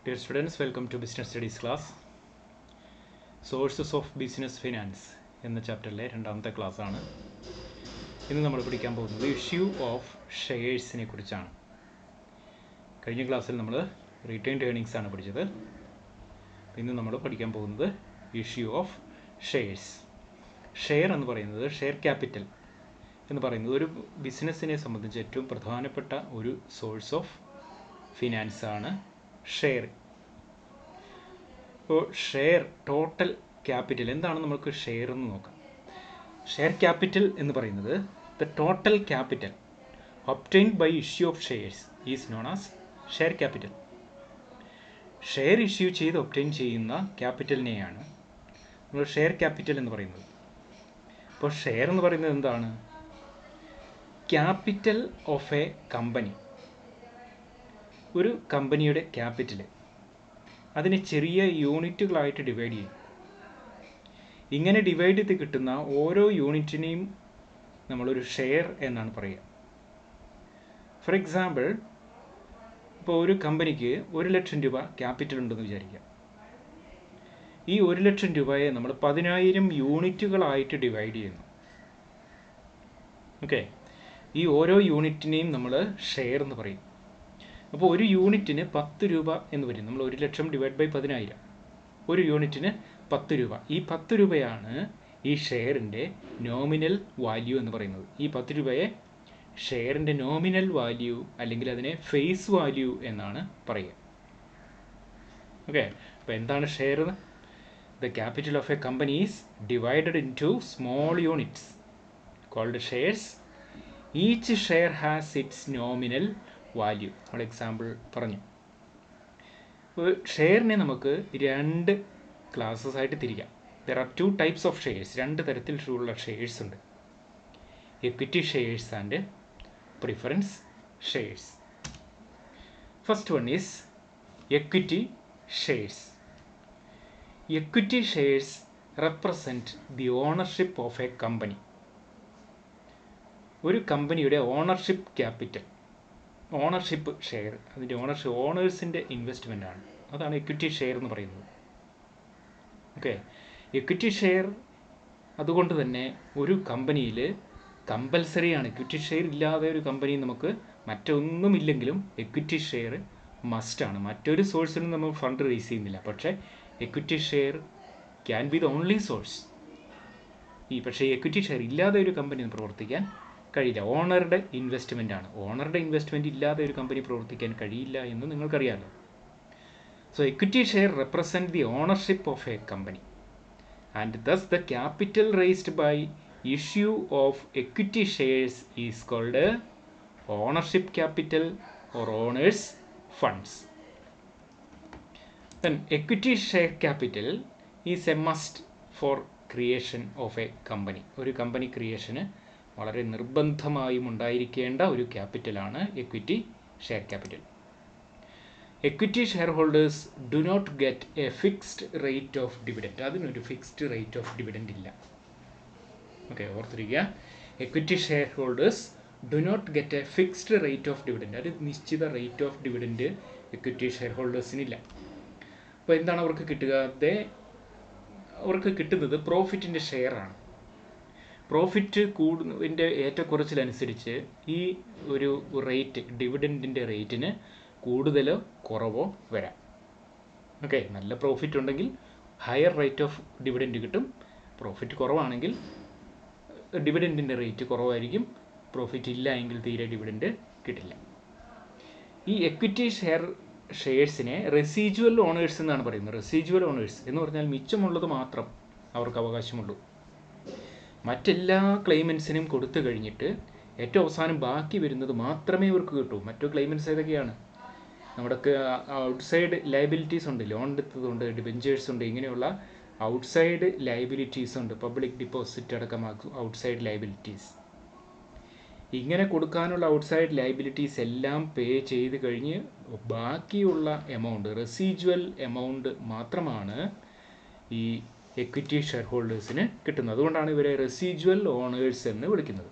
Dear students, welcome to Business Studies class. Sources of Business Finance എന്ന ചാപ്റ്ററിലെ രണ്ടാമത്തെ ക്ലാസ്സാണ്. ഇന്ന് നമ്മൾ പഠിക്കാൻ പോകുന്നത് ഇഷ്യൂ ഓഫ് ഷെയർസിനെ കുറിച്ചാണ്. കഴിഞ്ഞ ക്ലാസ്സിൽ നമ്മൾ റീറ്റെയിൻഡ് ഏർണിങ്സ് ആണ് പഠിച്ചത്. ഇന്ന് നമ്മൾ പഠിക്കാൻ പോകുന്നത് ഇഷ്യൂ ഓഫ് ഷെയർസ്. ഷെയർ എന്ന് പറയുന്നത് ഷെയർ ക്യാപിറ്റൽ എന്ന് പറയുന്നത് ഒരു ബിസിനസ്സിനെ സംബന്ധിച്ച് ഏറ്റവും പ്രധാനപ്പെട്ട ഒരു സോഴ്സ് ഓഫ് ഫിനാൻസ് ആണ് ഷെയർ. അപ്പോൾ ഷെയർ ടോട്ടൽ ക്യാപിറ്റൽ എന്താണ് നമുക്ക് ഷെയർ എന്ന് നോക്കാം. ഷെയർ ക്യാപിറ്റൽ എന്ന് പറയുന്നത് the total capital obtained by issue of shares is known as share capital. Share issue ചെയ്ത് ഒബ്റ്റെയിൻ ചെയ്യുന്ന ക്യാപിറ്റലിനെയാണ് നമ്മൾ ഷെയർ ക്യാപിറ്റൽ എന്ന് പറയുന്നത്. അപ്പോൾ ഷെയർ എന്ന് പറയുന്നത് എന്താണ്? Capital of a company. ഒരു കമ്പനിയുടെ ക്യാപിറ്റൽ അതിനെ ചെറിയ യൂണിറ്റുകളായിട്ട് ഡിവൈഡ് ചെയ്യും. ഇങ്ങനെ ഡിവൈഡ് ചെയ്ത് കിട്ടുന്ന ഓരോ യൂണിറ്റിനെയും നമ്മളൊരു ഷെയർ എന്നാണ് പറയുക. ഫോർ എക്സാമ്പിൾ, ഇപ്പോൾ ഒരു കമ്പനിക്ക് 1,00,000 രൂപ ക്യാപിറ്റൽ ഉണ്ടെന്ന് വിചാരിക്കാം. ഈ 1,00,000 രൂപയെ നമ്മൾ 10,000 യൂണിറ്റുകളായിട്ട് ഡിവൈഡ് ചെയ്യുന്നു. ഓക്കെ, ഈ ഓരോ യൂണിറ്റിനെയും നമ്മൾ ഷെയർ എന്ന് പറയും. അപ്പോൾ ഒരു യൂണിറ്റിന് 10 രൂപ എന്ന് വരും. നമ്മൾ 1,00,000 ഡിവൈഡ് ബൈ 10,000, ഒരു യൂണിറ്റിന് 10 രൂപ. ഈ 10 രൂപയാണ് ഈ ഷെയറിൻ്റെ നോമിനൽ വാല്യൂ എന്ന് പറയുന്നത്. ഈ 10 രൂപയെ ഷെയറിൻ്റെ നോമിനൽ വാല്യൂ അല്ലെങ്കിൽ അതിനെ ഫേസ് വാല്യൂ എന്നാണ് പറയുക. ഓക്കെ, അപ്പോൾ എന്താണ് share? The capital of a company is divided into small units called shares. Each share has its nominal value. നമ്മൾ എക്സാമ്പിൾ പറഞ്ഞു. ഷെയറിനെ നമുക്ക് 2 ക്ലാസ്സസ് ആയിട്ട് തിരിക്കാം. There are 2 types of shares. 2 തരത്തിലുള്ള ഷെയർസ് ഉണ്ട്. Equity shares and preference shares. First one is equity shares. Equity shares represent the ownership of a company. ഒരു കമ്പനിയുടെ ഓണർഷിപ്പ് ക്യാപിറ്റൽ, ഓണർഷിപ്പ് ഷെയർ, അതിൻ്റെ ഓണേഴ്സിൻ്റെ ഇൻവെസ്റ്റ്മെൻ്റ് ആണ്. അതാണ് എക്വിറ്റി ഷെയർ എന്ന് പറയുന്നത്. Okay, equity share അതുകൊണ്ട് തന്നെ ഒരു കമ്പനിയിൽ കമ്പൽസറിയാണ്. എക്വിറ്റി ഷെയർ ഇല്ലാതെ ഒരു കമ്പനി നമുക്ക് മറ്റൊന്നുമില്ലെങ്കിലും എക്വിറ്റി ഷെയർ മസ്റ്റാണ്. മറ്റൊരു സോഴ്സിൽ നിന്ന് നമ്മൾ ഫണ്ട് റേസ് ചെയ്യുന്നില്ല, പക്ഷേ equity share can be the only source. പക്ഷേ എക്വിറ്റി ഷെയർ ഇല്ലാതെ ഒരു കമ്പനി പ്രവർത്തിക്കാൻ കഴിയില്ല. ഓണറുടെ ഇൻവെസ്റ്റ്മെൻ്റ് ആണ്. ഓണറുടെ ഇൻവെസ്റ്റ്മെൻറ്റ് ഇല്ലാതെ ഒരു കമ്പനി പ്രവർത്തിക്കാൻ കഴിയില്ല എന്ന് നിങ്ങൾക്കറിയാമല്ലോ. So equity share represent the ownership of a company and thus the capital raised by issue of equity shares is called ownership capital or owners funds. Then equity share capital is a must for creation of a company. ഒരു company ക്രിയേഷന് വളരെ നിർബന്ധമായും ഉണ്ടായിരിക്കേണ്ട ഒരു ക്യാപിറ്റലാണ് equity share capital. Equity share holders do not get a fixed rate of dividend. അതിനൊരു fixed rate of dividend ഇല്ല. Okay, ഓർത്തിരിക്കുക. Equity share holders do not get a fixed rate of dividend. ഒരു നിശ്ചിത rate of dividend equity share ഹോൾഡേഴ്സിനില്ല. അപ്പോൾ എന്താണ് അവർക്ക് കിട്ടുക? അവർക്ക് കിട്ടുന്നത് പ്രോഫിറ്റിൻ്റെ ഷെയറാണ്. പ്രോഫിറ്റ് കൂടുന്നതിൻ്റെ ഏറ്റക്കുറച്ചിലനുസരിച്ച് ഈ ഒരു റേറ്റ്, ഡിവിഡൻറ്റിൻ്റെ റേറ്റിന് കൂടുതലോ കുറവോ വരാം. ഓക്കെ, നല്ല പ്രോഫിറ്റ് ഉണ്ടെങ്കിൽ ഹയർ റേറ്റ് ഓഫ് ഡിവിഡൻറ്റ് കിട്ടും. പ്രോഫിറ്റ് കുറവാണെങ്കിൽ ഡിവിഡൻറ്റിൻ്റെ റേറ്റ് കുറവായിരിക്കും. പ്രോഫിറ്റ് ഇല്ല എങ്കിൽ തീരെ ഡിവിഡൻറ്റ് കിട്ടില്ല. ഈ എക്വിറ്റി ഷെയർസിനെ റെസിജ്വൽ ഓണേഴ്സ് എന്നാണ് പറയുന്നത്. റെസിജ്വൽ ഓണേഴ്സ് എന്ന് പറഞ്ഞാൽ മിച്ചമുള്ളത് മാത്രം അവർക്ക് അവകാശമുള്ളൂ. മറ്റെല്ലാ ക്ലെയിമൻസിനും കൊടുത്തു കഴിഞ്ഞിട്ട് ഏറ്റവും അവസാനം ബാക്കി വരുന്നത് മാത്രമേ ഇവർക്ക് കിട്ടൂ. മറ്റു ക്ലെയിമൻസ് ഏതൊക്കെയാണ്? നമ്മുടെ ഔട്ട്സൈഡ് ലയബിലിറ്റീസ് ഉണ്ട്. ലോൺ എടുത്തതുണ്ട്, ഡിബെഞ്ചേഴ്സ് ഉണ്ട്. ഇങ്ങനെയുള്ള ഔട്ട്സൈഡ് ലയബിലിറ്റീസ് ഉണ്ട്. പബ്ലിക് ഡിപ്പോസിറ്റ് അടക്കം ഔട്ട്സൈഡ് ലയബിലിറ്റീസ്. ഇങ്ങനെ കൊടുക്കാനുള്ള ഔട്ട്സൈഡ് ലയബിലിറ്റീസ് എല്ലാം പേ ചെയ്ത് കഴിഞ്ഞ് ബാക്കിയുള്ള എമൗണ്ട്, റെസിജ്വൽ എമൗണ്ട് മാത്രമാണ് ഈ എക്വിറ്റി ഷെയർ ഹോൾഡേഴ്സിന് കിട്ടുന്നത്. അതുകൊണ്ടാണ് ഇവരെ റെസിജ്വൽ ഓണേഴ്സ് എന്ന് വിളിക്കുന്നത്.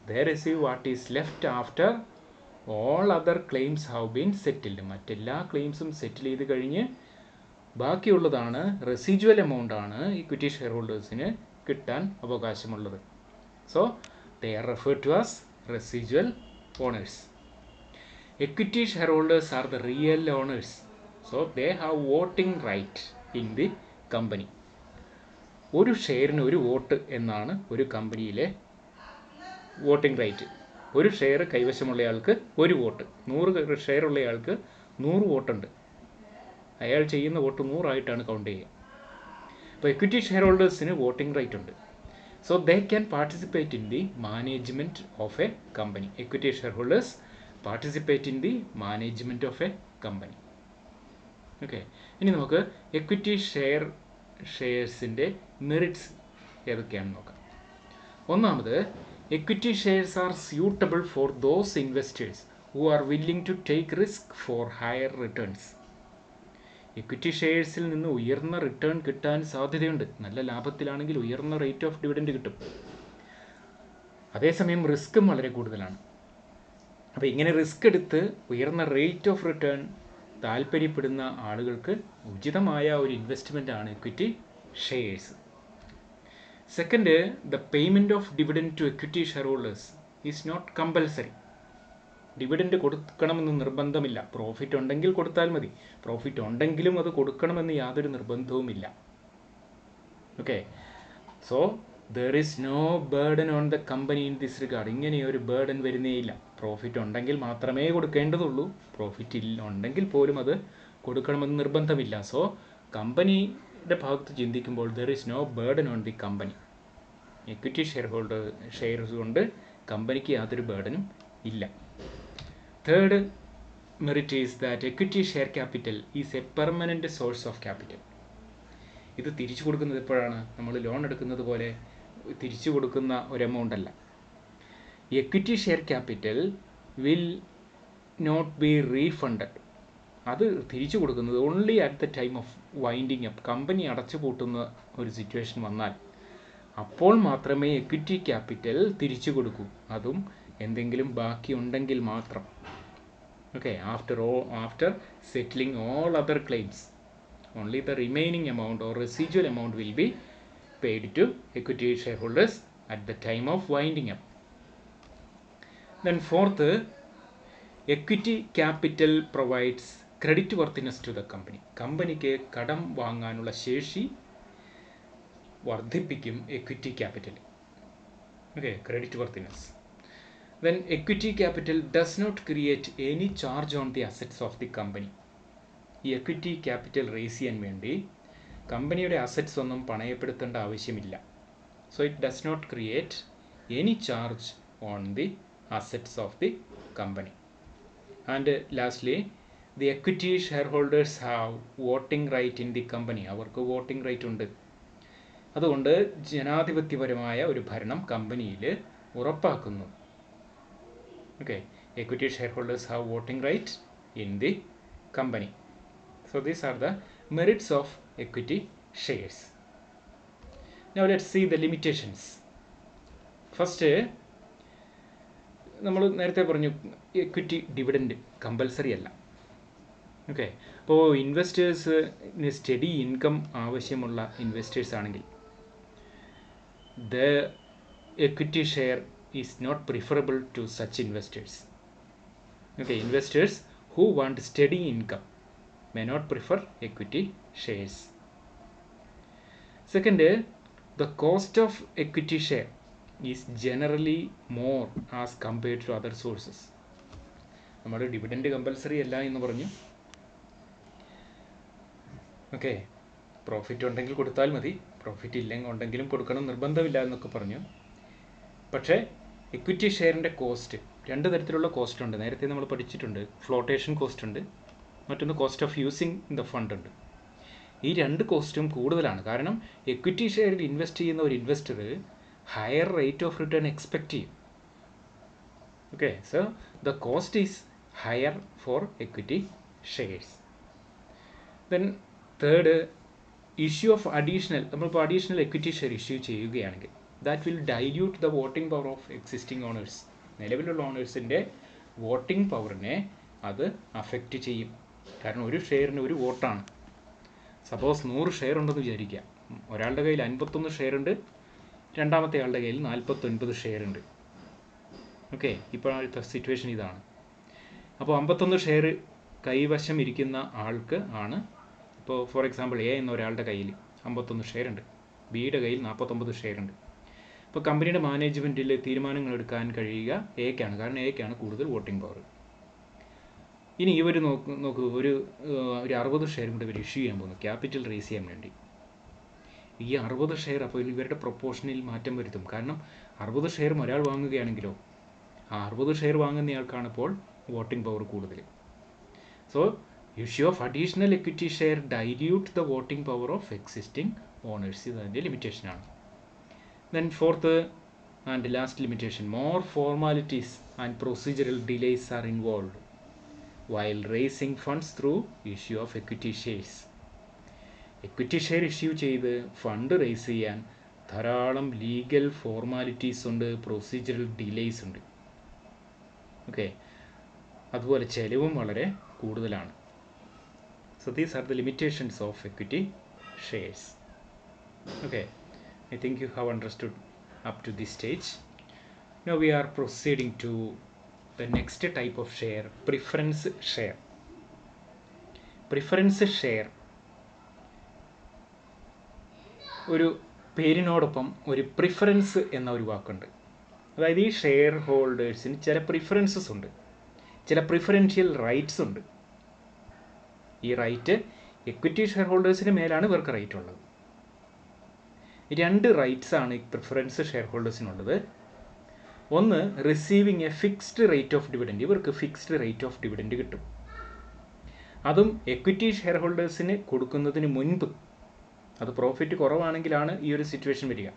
They receive what is left after all other claims have been settled. മറ്റെല്ലാ ക്ലെയിംസും സെറ്റിൽ ചെയ്ത് കഴിഞ്ഞ് ബാക്കിയുള്ളതാണ് റെസിജ്വൽ എമൗണ്ട് ആണ് ഇക്വിറ്റി ഷെയർ ഹോൾഡേഴ്സിന് കിട്ടാൻ അവകാശമുള്ളത്. So they are referred to as residual owners. Equity shareholders are the real owners. So they have voting right in the company. ഒരു ഷെയറിന് ഒരു വോട്ട് എന്നാണ് ഒരു കമ്പനിയിലെ വോട്ടിംഗ് റൈറ്റ്. ഒരു ഷെയർ കൈവശമുള്ളയാൾക്ക് ഒരു വോട്ട്. 100 ഷെയർ ഉള്ളയാൾക്ക് 100 വോട്ടുണ്ട്. അയാൾ ചെയ്യുന്ന വോട്ട് 100 കൗണ്ട് ചെയ്യുക. അപ്പോൾ എക്വിറ്റി ഷെയർ ഹോൾഡേഴ്സിന് വോട്ടിംഗ് റൈറ്റ് ഉണ്ട്. So they can participate in the management of a company. Equity share holders participate in the management of a company. Okay, ഇനി നമുക്ക് എക്വിറ്റി ഷെയർസിൻ്റെ മെറിറ്റ്സ് ഏതൊക്കെയാണെന്ന് നോക്കാം. ഒന്നാമത്, equity shares are suitable for those investors who are willing to take risk for higher returns. Equity ഷെയർസിൽ നിന്ന് ഉയർന്ന return കിട്ടാൻ സാധ്യതയുണ്ട്. നല്ല ലാഭത്തിലാണെങ്കിൽ ഉയർന്ന റേറ്റ് ഓഫ് ഡിവിഡൻഡ് കിട്ടും. അതേസമയം റിസ്ക്കും വളരെ കൂടുതലാണ്. അപ്പോൾ ഇങ്ങനെ റിസ്ക് എടുത്ത് ഉയർന്ന റേറ്റ് ഓഫ് റിട്ടേൺ താല്പര്യപ്പെടുന്ന ആളുകൾക്ക് ഉചിതമായ ഒരു ഇൻവെസ്റ്റ്മെൻറ്റാണ് equity shares. Second, the payment of dividend to equity share holders is not compulsory. Dividend കൊടുക്കണമെന്ന് നിർബന്ധമില്ല. പ്രോഫിറ്റ് ഉണ്ടെങ്കിൽ കൊടുത്താൽ മതി. പ്രോഫിറ്റ് ഉണ്ടെങ്കിലും അത് കൊടുക്കണമെന്ന് യാതൊരു നിർബന്ധവുമില്ല. Okay, so there is no burden on the company in this regard. ഇങ്ങനെയൊരു ബേർഡൻ വരുന്നേയില്ല. പ്രോഫിറ്റ് ഉണ്ടെങ്കിൽ മാത്രമേ കൊടുക്കേണ്ടതുള്ളൂ. പ്രോഫിറ്റ് ഉണ്ടെങ്കിൽ പോലും അത് കൊടുക്കണമെന്ന് നിർബന്ധമില്ല. സോ കമ്പനിയുടെ ഭാഗത്ത് ചിന്തിക്കുമ്പോൾ there is no burden on the company. Equity shares കൊണ്ട് കമ്പനിക്ക് യാതൊരു ബേർഡനും ഇല്ല. Third merit is that equity share capital is a permanent source of capital. ഇത് തിരിച്ചു കൊടുക്കുന്നത് എപ്പോഴാണ്? നമ്മൾ ലോൺ എടുക്കുന്നത് പോലെ തിരിച്ചു കൊടുക്കുന്ന ഒരു എമൗണ്ട് അല്ല. Equity share capital will not be refunded. അത് തിരിച്ചു കൊടുക്കുന്നത് only at the time of winding up. കമ്പനി അടച്ചു പൂട്ടുന്ന ഒരു സിറ്റുവേഷൻ വന്നാൽ അപ്പോൾ മാത്രമേ എക്വിറ്റി ക്യാപിറ്റൽ തിരിച്ചു കൊടുക്കൂ. അതും എന്തെങ്കിലും ബാക്കി ഉണ്ടെങ്കിൽ മാത്രം. Okay, after settling all other claims, only the remaining amount or residual amount will be paid to equity shareholders at the time of winding up. Then fourth, equity capital provides credit worthiness to the company. കമ്പനിക്ക് കടം വാങ്ങാനുള്ള ശേഷി വർദ്ധിപ്പിക്കും equity capital. Okay, credit worthiness. Then equity capital does not create any charge on the assets of the company. ഈ equity capital raise ചെയ്യാൻ വേണ്ടി കമ്പനിയുടെ assets ഒന്നും പണയപ്പെടുത്തേണ്ട ആവശ്യമില്ല. So it does not create any charge on the assets of the company. And lastly, the equity share holders have voting right in the company. അവർക്ക് voting right ഉണ്ട്. അതുകൊണ്ട് ജനാധിപത്യപരമായ ഒരു ഭരണം കമ്പനിയിൽ ഉറപ്പാക്കുന്നു. Okay, equity share holders have voting right in the company. So these are the merits of equity shares. Now let's see the limitations. First, നമ്മൾ നേരത്തെ പറഞ്ഞു എക്വിറ്റി ഡിവിഡൻഡ് കമ്പൽസറി അല്ല. ഓക്കെ, അപ്പോൾ ഇൻവെസ്റ്റേഴ്സിന് സ്റ്റഡി ഇൻകം ആവശ്യമുള്ള ഇൻവെസ്റ്റേഴ്സ് ആണെങ്കിൽ the equity share is not preferable to such investors. Okay, investors who want steady income may not prefer equity shares. Second, the cost of equity share is generally more as compared to other sources. നമ്മൾ dividend compulsory അല്ല എന്ന് പറഞ്ഞു. Okay, profit ഉണ്ടെങ്കിൽ കൊടുത്താൽ മതി, profit ഇല്ലെങ്കിൽ ഉണ്ടെങ്കിലും കൊടുക്കണം നിർബന്ധമില്ല എന്നൊക്കെ പറഞ്ഞു. പക്ഷേ എക്വിറ്റി ഷെയറിൻ്റെ കോസ്റ്റ്, രണ്ട് തരത്തിലുള്ള കോസ്റ്റ് ഉണ്ട്. നേരത്തെ നമ്മൾ പഠിച്ചിട്ടുണ്ട്. ഫ്ലോട്ടേഷൻ കോസ്റ്റ് ഉണ്ട്, മറ്റൊന്ന് cost of using the fund ഉണ്ട്. ഈ രണ്ട് കോസ്റ്റും കൂടുതലാണ്. കാരണം എക്വിറ്റി ഷെയറിൽ ഇൻവെസ്റ്റ് ചെയ്യുന്ന ഒരു investor higher rate of return expect ചെയ്യും. Okay, so the cost is higher for equity shares. Then third, issue of additional, നമ്മളിപ്പോൾ അഡീഷണൽ എക്വിറ്റി ഷെയർ ഇഷ്യൂ ചെയ്യുകയാണെങ്കിൽ that will dilute the voting power of existing owners. നിലവിലുള്ള ഓണേഴ്സിൻ്റെ voting പവറിനെ അത് affect ചെയ്യും. കാരണം ഒരു ഷെയറിന് ഒരു വോട്ടാണ്. സപ്പോസ് 100 ഷെയർ ഉണ്ടെന്ന് വിചാരിക്കുക. ഒരാളുടെ കയ്യിൽ 51 ഷെയർ ഉണ്ട്, രണ്ടാമത്തെ ആളുടെ കയ്യിൽ 49 ഷെയർ ഉണ്ട്. ഓക്കെ, ഇപ്പോഴത്തെ സിറ്റുവേഷൻ ഇതാണ്. അപ്പോൾ 51 ഷെയർ കൈവശം ഇരിക്കുന്ന ആൾക്ക് ആണ്, ഇപ്പോൾ ഫോർ എക്സാമ്പിൾ എ എന്ന ഒരാളുടെ കയ്യിൽ 51 ഷെയർ ഉണ്ട്, ബിയുടെ കയ്യിൽ 49 ഷെയർ ഉണ്ട്. ഇപ്പോൾ കമ്പനിയുടെ മാനേജ്മെൻറ്റിൽ തീരുമാനങ്ങൾ എടുക്കാൻ കഴിയുക എക്കാണ്, കാരണം എക്കാണ് കൂടുതൽ വോട്ടിംഗ് പവർ. ഇനി ഇവർ നോക്കൂ ഒരു 60 ഷെയർ കൂടെ ഇവർ ഇഷ്യൂ ചെയ്യാൻ പോകുന്നു ക്യാപിറ്റൽ റേസ് ചെയ്യാൻ വേണ്ടി. ഈ 60 ഷെയർ അപ്പോൾ ഇവരുടെ പ്രൊപ്പോർഷനിൽ മാറ്റം വരുത്തും. കാരണം 60 ഷെയറും ഒരാൾ വാങ്ങുകയാണെങ്കിലോ ആ 60 ഷെയർ വാങ്ങുന്നയാൾക്കാണ് ഇപ്പോൾ വോട്ടിംഗ് പവർ കൂടുതൽ. So issue of additional equity share dilute the voting power of existing owners. ഇത് അതിൻ്റെ ലിമിറ്റേഷനാണ്. Then fourth and last limitation, more formalities and procedural delays are involve while raising funds through issue of equity shares. Equity share issue ചെയ്ത് fund raise ചെയ്യാൻ ധാരാളം legal formalities ഉണ്ട്, procedural delays ഉണ്ട്. Okay, അതുപോലെ ചെലവും വളരെ കൂടുതലാണ്. So these are the limitations of equity shares. Okay, I think you have understood up to this stage. Now we are proceeding to the next type of share, preference share. Preference share ഒരു പേരിനോടൊപ്പം ഒരു preference എന്ന ഒരു വാക്കുണ്ട്. അതായത് ഈ share ഹോൾഡേഴ്സിന് ചില preferences ഉണ്ട്, ചില പ്രിഫറൻഷ്യൽ റൈറ്റ്സ് ഉണ്ട്. ഈ റൈറ്റ് എക്വിറ്റി ഷെയർ ഹോൾഡേഴ്സിന് മേലാണ് ഇവർക്ക് റൈറ്റ് ഉള്ളത്. 2 റൈറ്റ്സ് ആണ് ഈ പ്രിഫറൻസ് ഷെയർ ഹോൾഡേഴ്സിനുള്ളത്. ഒന്ന്, receiving a fixed rate of dividend. ഇവർക്ക് ഫിക്സ്ഡ് റേറ്റ് ഓഫ് ഡിവിഡൻഡ് കിട്ടും. അതും എക്വിറ്റി ഷെയർ ഹോൾഡേഴ്സിന് കൊടുക്കുന്നതിന് മുൻപ്. അത് പ്രോഫിറ്റ് കുറവാണെങ്കിലാണ് ഈ ഒരു സിറ്റുവേഷൻ വരിക.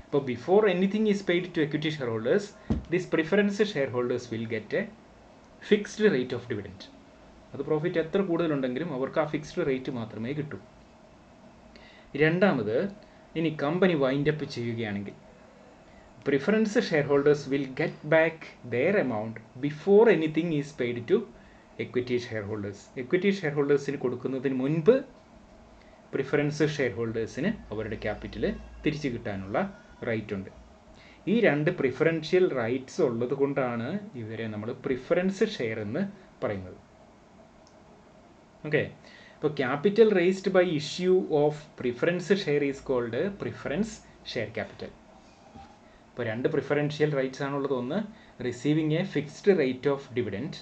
അപ്പോൾ before anything is paid to equity share holders, this preference share holders will get a fixed rate of dividend. അത് പ്രോഫിറ്റ് എത്ര കൂടുതലുണ്ടെങ്കിലും അവർക്ക് ആ ഫിക്സ്ഡ് റേറ്റ് മാത്രമേ കിട്ടൂ. രണ്ടാമത്, ഇനി കമ്പനി വൈൻഡപ്പ് ചെയ്യുകയാണെങ്കിൽ preference shareholders will get back their amount before anything is paid to equity shareholders. equity shareholdersന് കൊടുക്കുന്നതിന് മുൻപ് പ്രിഫറൻസ് ഷെയർ ഹോൾഡേഴ്സിന് അവരുടെ ക്യാപിറ്റൽ തിരിച്ചു കിട്ടാനുള്ള റൈറ്റ് ഉണ്ട്. ഈ 2 പ്രിഫറൻഷ്യൽ റൈറ്റ്സ് ഉള്ളത് കൊണ്ടാണ് ഇവരെ നമ്മൾ പ്രിഫറൻസ് ഷെയർ എന്ന് പറയുന്നത്. ഓക്കെ, ഇപ്പോൾ capital raised by issue of preference share is called preference share capital. ഇപ്പോൾ 2 പ്രിഫറൻഷ്യൽ റൈറ്റ്സ് ആണുള്ളത്. ഒന്ന്, receiving a fixed rate of dividend.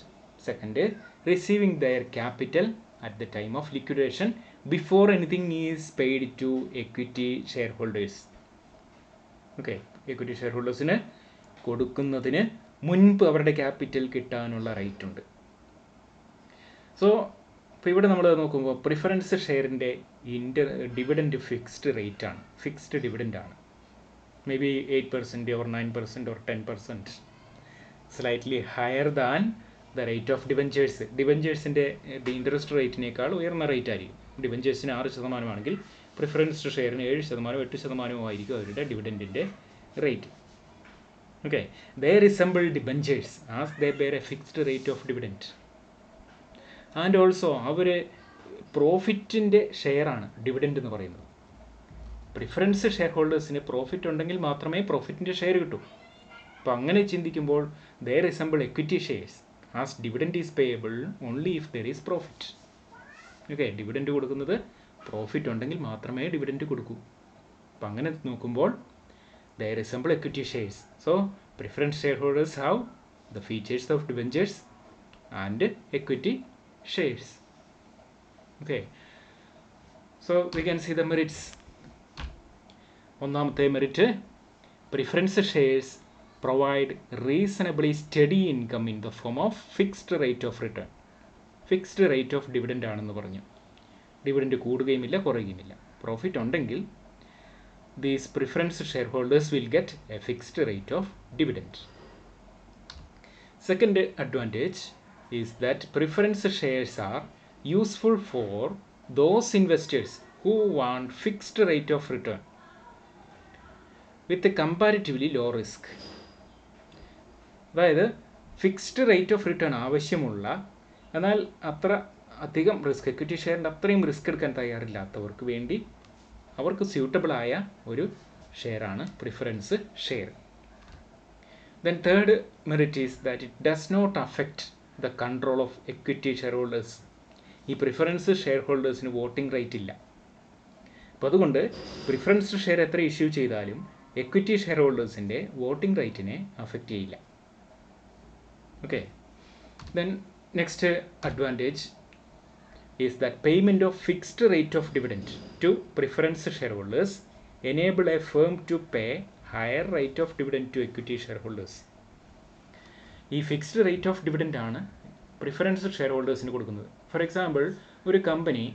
Second, receiving their capital at the time of liquidation before anything is paid to equity share holders. Okay, equity share ഹോൾഡേഴ്സിന് കൊടുക്കുന്നതിന് മുൻപ് അവരുടെ capital കിട്ടാനുള്ള right ഉണ്ട്. So ഇപ്പോൾ ഇവിടെ നമ്മൾ നോക്കുമ്പോൾ പ്രിഫറൻസ് ഷെയറിൻ്റെ ഡിവിഡൻഡ് ഫിക്സ്ഡ് റേറ്റ് ആണ്, ഫിക്സ്ഡ് ഡിവിഡൻഡ് ആണ്. Maybe 8% or 9% or 10%, slightly higher than the rate of debentures. ഡിബഞ്ചേഴ്സിൻ്റെ ഇൻട്രസ്റ്റ് റേറ്റിനേക്കാൾ ഉയർന്ന റേറ്റ് ആയിരിക്കും. ഡിബഞ്ചേഴ്സിന് 6% ആണെങ്കിൽ പ്രിഫറൻസ് ഷെയറിന് 7%, 8% ആയിരിക്കും അവരുടെ ഡിവിഡൻറ്റിൻ്റെ rate. Okay, they resemble debentures as they bear a fixed rate of dividend. And also അവർ പ്രോഫിറ്റിൻ്റെ ഷെയറാണ് ഡിവിഡൻറ്റ് എന്ന് പറയുന്നത്. പ്രിഫറൻസ് ഷെയർ ഹോൾഡേഴ്സിന് പ്രോഫിറ്റ് ഉണ്ടെങ്കിൽ മാത്രമേ പ്രോഫിറ്റിൻ്റെ ഷെയർ കിട്ടൂ. അപ്പോൾ അങ്ങനെ ചിന്തിക്കുമ്പോൾ they resemble equity shares as dividend is payable only if there is profit. Okay, dividend കൊടുക്കുന്നത് പ്രോഫിറ്റ് ഉണ്ടെങ്കിൽ മാത്രമേ ഡിവിഡൻഡ് കൊടുക്കൂ. അപ്പം അങ്ങനെ നോക്കുമ്പോൾ they resemble equity shares. So preference share holders have the features of debentures and equity shares. Okay, so we can see the merits. ഒന്നാമത്തെ merit, preference shares provide reasonably steady income in the form of fixed rate of return. Fixed rate of dividend ആണെന്ന് പറഞ്ഞു. Dividend കൂടുകയുമില്ല കുറയുകയുമില്ല. Profit ഉണ്ടെങ്കിൽ these preference share holders will get a fixed rate of dividend. Second advantage is that preference shares R useful for those investors who want fixed rate of return with a comparatively low risk. അതായത് fixed rate of return ആവശ്യമുള്ള, എന്നാൽ അത്ര അധികം risk, equity ഷെയറിൻ്റെ അത്രയും risk എടുക്കാൻ തയ്യാറില്ലാത്തവർക്ക് വേണ്ടി അവർക്ക് സ്യൂട്ടബിളായ ഒരു ഷെയറാണ് preference share. Then third merit is that it does not affect the control of equity share holders. ഈ പ്രിഫറൻസ് ഷെയർ ഹോൾഡേഴ്സിന് വോട്ടിംഗ് റൈറ്റ് ഇല്ല. അപ്പോൾ അതുകൊണ്ട് പ്രിഫറൻസ് ഷെയർ എത്ര ഇഷ്യൂ ചെയ്താലും എക്വിറ്റി ഷെയർ ഹോൾഡേഴ്സിൻ്റെ വോട്ടിംഗ് റൈറ്റിനെ അഫക്റ്റ് ചെയ്യില്ല. Okay. Then next advantage is that payment of fixed rate of dividend to preference shareholders enable a firm to pay higher rate of dividend to equity shareholders. ഈ fixed rate of dividend ആണ് preference share ഹോൾഡേഴ്സിന് കൊടുക്കുന്നത്. For example, ഒരു company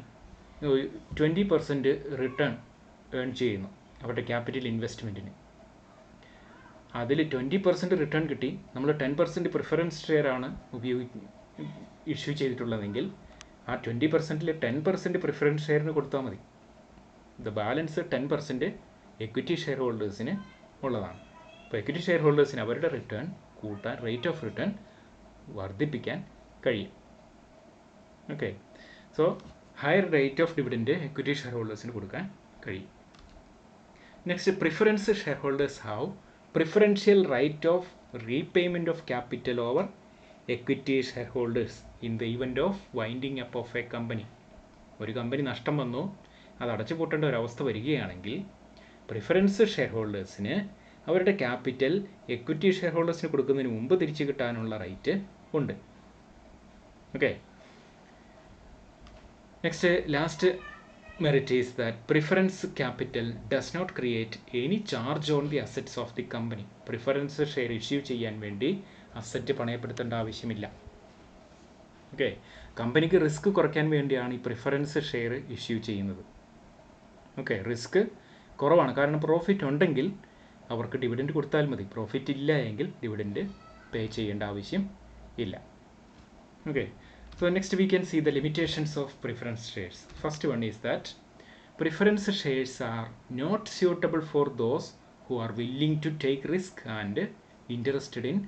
20% return earn ചെയ്യുന്നു അവരുടെ capital ഇൻവെസ്റ്റ്മെൻറ്റിന്. അതിൽ 20% return കിട്ടി, നമ്മൾ 10% preference share ആണ് ഇഷ്യൂ ചെയ്തിട്ടുള്ളതെങ്കിൽ ആ 20%-ൽ 10% പ്രിഫറൻസ് ഷെയറിന് കൊടുത്താൽ മതി. ദ ബാലൻസ് 10% എക്വിറ്റി ഷെയർ ഹോൾഡേഴ്സിന് ഉള്ളതാണ്. അപ്പോൾ എക്വിറ്റി ഷെയർ ഹോൾഡേഴ്സിന് അവരുടെ റിട്ടേൺ കൂട്ടാൻ, റേറ്റ് ഓഫ് റിട്ടേൺ വർദ്ധിപ്പിക്കാൻ കഴിയും. Okay. So higher rate of dividend equity share ഹോൾഡേഴ്സിന് കൊടുക്കാൻ കഴിയും. Next, preference share holders have preferential right of repayment of capital over equity share holders in the event of winding up of a company. ഒരു company നഷ്ടം വന്നു, അത് അടച്ചു പൂട്ടേണ്ട ഒരവസ്ഥ വരികയാണെങ്കിൽ പ്രിഫറൻസ് ഷെയർ ഹോൾഡേഴ്സിന് അവരുടെ ക്യാപിറ്റൽ എക്വിറ്റി ഷെയർ ഹോൾഡേഴ്സിന് കൊടുക്കുന്നതിന് മുമ്പ് തിരിച്ചു കിട്ടാനുള്ള റൈറ്റ് ഉണ്ട്. Okay. Next, last merit is that preference capital does not create any charge on the assets of the company. Preference share issue ചെയ്യാൻ വേണ്ടി അസറ്റ് പണയപ്പെടുത്തേണ്ട ആവശ്യമില്ല. ഓക്കെ. കമ്പനിക്ക് റിസ്ക് കുറയ്ക്കാൻ വേണ്ടിയാണ് ഈ പ്രിഫറൻസ് ഷെയർ ഇഷ്യൂ ചെയ്യുന്നത്. ഓക്കെ. റിസ്ക് കുറവാണ്, കാരണം പ്രോഫിറ്റ് ഉണ്ടെങ്കിൽ അവർക്ക് ഡിവിഡൻഡ് കൊടുത്താൽ മതി. പ്രോഫിറ്റ് ഇല്ല എങ്കിൽ ഡിവിഡൻഡ് പേ ചെയ്യേണ്ട ആവശ്യം ഇല്ല. Okay. So next we can see the limitations of preference shares. First one is that preference shares are not suitable for those who are willing to take risk and interested in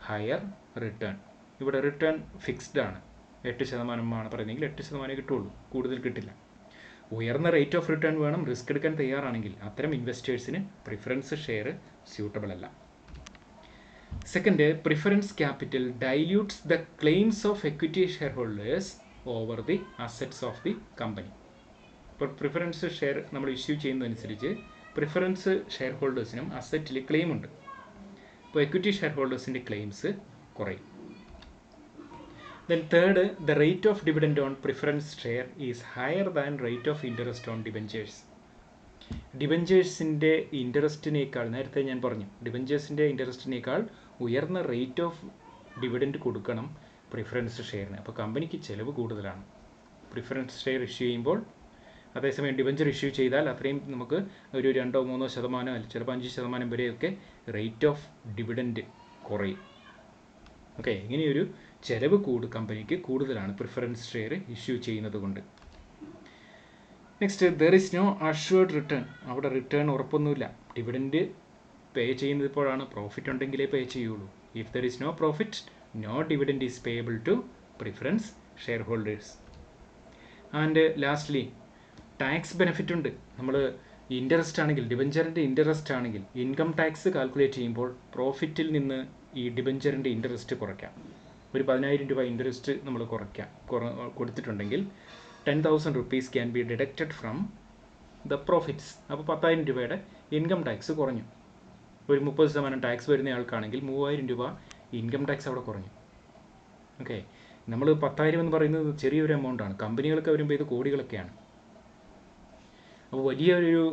higher return. ഇവിടെ return fixed ആണ്, 8% പറയുന്നതെങ്കിൽ 8% കിട്ടുള്ളൂ, കൂടുതൽ കിട്ടില്ല. ഉയർന്ന rate of return വേണം, risk എടുക്കാൻ തയ്യാറാണെങ്കിൽ അത്തരം ഇൻവെസ്റ്റേഴ്സിന് പ്രിഫറൻസ് ഷെയർ സ്യൂട്ടബിൾ അല്ല. Second, preference capital dilutes the claims of equity share holders over the assets of the company. ഇപ്പോൾ പ്രിഫറൻസ് ഷെയർ നമ്മൾ ഇഷ്യൂ ചെയ്യുന്നതനുസരിച്ച് പ്രിഫറൻസ് ഷെയർ ഹോൾഡേഴ്സിനും അസറ്റിൽ ക്ലെയിം ഉണ്ട്. അപ്പോൾ എക്വിറ്റി ഷെയർ ഹോൾഡേഴ്സിൻ്റെ ക്ലെയിംസ് കുറയും. Then third, the rate of dividend on preference share is higher than rate of interest on debentures. ഡിബഞ്ചേഴ്സിൻ്റെ ഇൻട്രസ്റ്റിനേക്കാൾ, നേരത്തെ ഞാൻ പറഞ്ഞു, ഡിബഞ്ചേഴ്സിൻ്റെ ഇൻട്രസ്റ്റിനേക്കാൾ ഉയർന്ന rate of dividend കൊടുക്കണം പ്രിഫറൻസ് ഷെയറിന്. അപ്പോൾ കമ്പനിക്ക് ചിലവ് കൂടുതലാണ് പ്രിഫറൻസ് ഷെയർ ഇഷ്യൂ ചെയ്യുമ്പോൾ. അതേസമയം ഡിബഞ്ചർ ഇഷ്യൂ ചെയ്താൽ അത്രയും നമുക്ക് ഒരു 2-3% അല്ലെങ്കിൽ ചിലപ്പോൾ 5% വരെയൊക്കെ റേറ്റ് ഓഫ് ഡിവിഡൻഡ് കുറയും. ഓക്കെ. ഇങ്ങനെയൊരു ചിലവ് കമ്പനിക്ക് കൂടുതലാണ് പ്രിഫറൻസ് ഷെയർ ഇഷ്യൂ ചെയ്യുന്നത് കൊണ്ട്. Next, there is no assured return. അവിടെ റിട്ടേൺ ഉറപ്പൊന്നുമില്ല. ഡിവിഡൻഡ് പേ ചെയ്യുന്നതിപ്പോഴാണ്, പ്രോഫിറ്റ് ഉണ്ടെങ്കിലേ പേ ചെയ്യുള്ളൂ. If there is no profit, no dividend is payable to preference share holders. And lastly, tax benefit ഉണ്ട്. നമ്മൾ interest ആണെങ്കിൽ, ഡിബഞ്ചറിൻ്റെ ഇൻട്രസ്റ്റ് ആണെങ്കിൽ ഇൻകം ടാക്സ് കാൽക്കുലേറ്റ് ചെയ്യുമ്പോൾ പ്രോഫിറ്റിൽ നിന്ന് ഈ ഡിബഞ്ചറിൻ്റെ ഇൻട്രസ്റ്റ് കുറയ്ക്കാം. ഒരു 10,000 രൂപ ഇൻട്രസ്റ്റ് നമ്മൾ കൊടുത്തിട്ടുണ്ടെങ്കിൽ 10,000 rupees can be deducted from the profits. അപ്പോൾ 10,000 രൂപയുടെ ഇൻകം ടാക്സ് കുറഞ്ഞു. ഒരു 30% ടാക്സ് വരുന്ന ആൾക്കാണെങ്കിൽ 3,000 രൂപ ഇൻകം ടാക്സ് അവിടെ കുറഞ്ഞു. ഓക്കെ. നമ്മൾ 10,000 എന്ന് പറയുന്നത് ചെറിയൊരു എമൗണ്ടാണ്, കമ്പനികൾക്ക് വരുമ്പോൾ ഇത് കോടികളൊക്കെയാണ്. അപ്പോൾ വലിയൊരു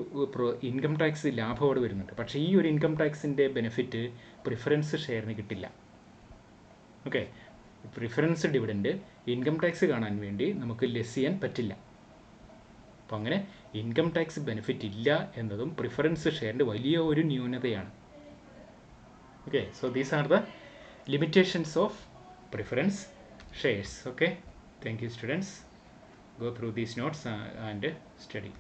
ഇൻകം ടാക്സ് ലാഭം അവിടെ വരുന്നുണ്ട്. പക്ഷേ ഈ ഒരു ഇൻകം ടാക്സിൻ്റെ ബെനിഫിറ്റ് പ്രിഫറൻസ് ഷെയറിന് കിട്ടില്ല. Okay. Preference dividend income tax കാണാൻ വേണ്ടി നമുക്ക് ലെസ് ചെയ്യാൻ പറ്റില്ല. അപ്പോൾ അങ്ങനെ ഇൻകം ടാക്സ് ബെനിഫിറ്റ് ഇല്ല എന്നതും പ്രിഫറൻസ് ഷെയറിൻ്റെ വലിയ ഒരു ന്യൂനതയാണ്. Okay. So these are the limitations of preference shares. Okay, thank you students. Go through these notes and study.